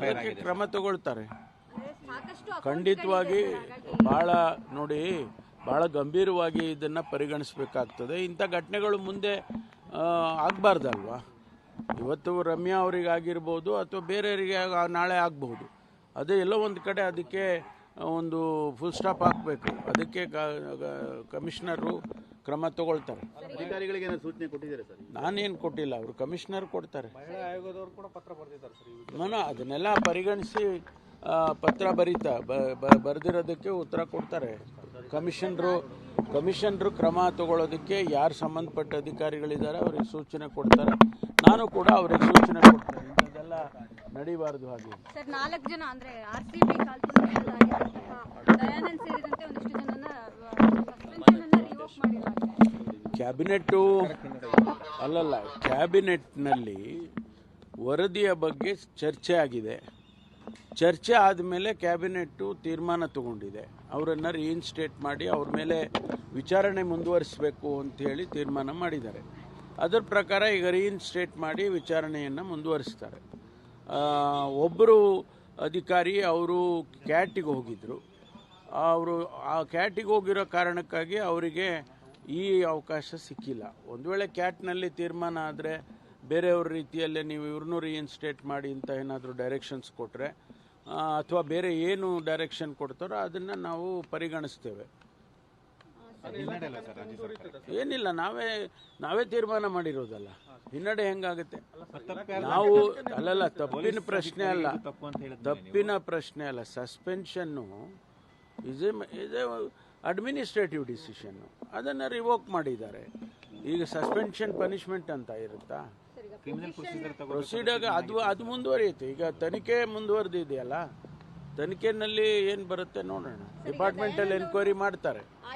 ಅದಕ್ಕೆ ಕ್ರಮ ತಗೊಳ್ತಾರೆ ಖಂಡಿತವಾಗಿ. ಬಹಳ ಗಂಭೀರವಾಗಿ ಇದನ್ನ ಪರಿಗಣಿಸಬೇಕಾಗ್ತದೆ. ಇಂಥ ಘಟನೆಗಳು ಮುಂದೆ ಆಗಬಾರ್ದಲ್ವಾ? ಇವತ್ತು ರಮ್ಯಾ ಅವರಿಗಾಗಿರ್ಬೋದು ಅಥವಾ ಬೇರೆಯವರಿಗೆ ನಾಳೆ ಆಗಬಹುದು. ಅದೇ ಎಲ್ಲೋ ಒಂದು ಕಡೆ ಅದಕ್ಕೆ ಒಂದು ಫುಲ್ ಸ್ಟಾಪ್ ಹಾಕಬೇಕು. ಅದಕ್ಕೆ ಕಮಿಷನರು ಕ್ರಮ ತಗೊಳ್ತಾರೆ. ಅಧಿಕಾರಿಗಳಿಗೆ ಸೂಚನೆ ಕೊಟ್ಟಿದ್ದಾರೆ ಸರ್? ನಾನೇನು ಕೊಟ್ಟಿಲ್ಲ, ಅವರು ಕಮಿಷನರ್ ಕೊಡ್ತಾರೆ. ಮಹಿಳಾ ಆಯೋಗದವರು ಕೂಡ ಪತ್ರ ಬರೆದಿದ್ದಾರೆ ಸರ್. ನಾನು ಅದನ್ನೆಲ್ಲ ಪರಿಗಣಿಸಿ ಪತ್ರ ಬರೆದಿರೋದಕ್ಕೆ ಉತ್ತರ ಕೊಡ್ತಾರೆ. ಕಮಿಷನರು ಕ್ರಮ ತಗೊಳ್ಳೋದಕ್ಕೆ ಯಾರು ಸಂಬಂಧಪಟ್ಟ ಅಧಿಕಾರಿಗಳಿದ್ದಾರೆ ಅವ್ರಿಗೆ ಸೂಚನೆ ಕೊಡ್ತಾರೆ. ನಾನು ಕೂಡ ಅವ್ರಿಗೆ ಸೂಚನೆ ಕೊಡ್ತೇನೆ. ಇಂಥದ್ದೆಲ್ಲ ನಡೀಬಾರ್ದು. ಹಾಗೆ ಸರ್ 4 ಜನ ಅಂದ್ರೆ ಆರ್ಸಿಬಿ ದಯಾನಂದ್ ಸೇರಿದಂತೆ ಒಂದಿಷ್ಟು ಜನನ ಸಸ್ಪೆನ್ಷನ್ ಅನ್ನು ರಿವೋಕ್ ಮಾಡಿದ್ದಾರೆ. ಕ್ಯಾಬಿನೆಟ್ನಲ್ಲಿ ವರದಿಯ ಬಗ್ಗೆ ಚರ್ಚೆ ಆಗಿದೆ. ಚರ್ಚೆ ಆದಮೇಲೆ ಕ್ಯಾಬಿನೆಟ್ಟು ತೀರ್ಮಾನ ತಗೊಂಡಿದೆ. ಅವರನ್ನು ರೀಇನ್ಸ್ಟೇಟ್ ಮಾಡಿ ಅವ್ರ ಮೇಲೆ ವಿಚಾರಣೆ ಮುಂದುವರಿಸಬೇಕು ಅಂತೇಳಿ ತೀರ್ಮಾನ ಮಾಡಿದ್ದಾರೆ. ಅದರ ಪ್ರಕಾರ ಈಗ ರೀಇನ್ಸ್ಟೇಟ್ ಮಾಡಿ ವಿಚಾರಣೆಯನ್ನು ಮುಂದುವರಿಸ್ತಾರೆ. ಒಬ್ಬರು ಅಧಿಕಾರಿ ಅವರು ಕ್ಯಾಟಿಗೆ ಹೋಗಿದ್ದರು. ಅವರು ಆ ಕ್ಯಾಟಿಗೆ ಹೋಗಿರೋ ಕಾರಣಕ್ಕಾಗಿ ಅವರಿಗೆ ಈ ಅವಕಾಶ ಸಿಕ್ಕಿಲ್ಲ. ಒಂದು ವೇಳೆ ಕ್ಯಾಟ್ನಲ್ಲಿ ತೀರ್ಮಾನ ಆದರೆ ಬೇರೆಯವ್ರ ರೀತಿಯಲ್ಲೇ ನೀವು ಇವ್ರನ್ನೂ ರೀಇನ್ಸ್ಟೇಟ್ ಮಾಡಿ ಅಂತ ಏನಾದರೂ ಡೈರೆಕ್ಷನ್ಸ್ ಕೊಟ್ಟರೆ ಅಥವಾ ಬೇರೆ ಏನು ಡೈರೆಕ್ಷನ್ ಕೊಡ್ತಾರೋ ಅದನ್ನು ನಾವು ಪರಿಗಣಿಸ್ತೇವೆ. ಏನಿಲ್ಲ, ನಾವೇ ತೀರ್ಮಾನ ಮಾಡಿರೋದಲ್ಲ. ಹಿನ್ನಡೆ ಹೆಂಗಾಗುತ್ತೆ? ನಾವು ತಪ್ಪಿನ ಪ್ರಶ್ನೆ ಅಲ್ಲ. Suspension is A administrative decision. ಅದನ್ನು ರಿವೋಕ್ ಮಾಡಿದ್ದಾರೆ. ಈಗ ಸಸ್ಪೆನ್ಷನ್ ಪನಿಷ್ಮೆಂಟ್ ಅಂತ ಇರುತ್ತಾ? ಪ್ರೊಸೀಡರ್ ಅದು ಮುಂದುವರಿಯುತ್ತೆ. ಈಗ ತನಿಖೆ ಮುಂದುವರೆದಿದೆಯಲ್ಲ, ತನಿಖೆನಲ್ಲಿ ಏನು ಬರುತ್ತೆ ನೋಡೋಣ. ಡಿಪಾರ್ಟ್ಮೆಂಟಲ್ಲಿ ಎನ್ಕ್ವೈರಿ ಮಾಡ್ತಾರೆ.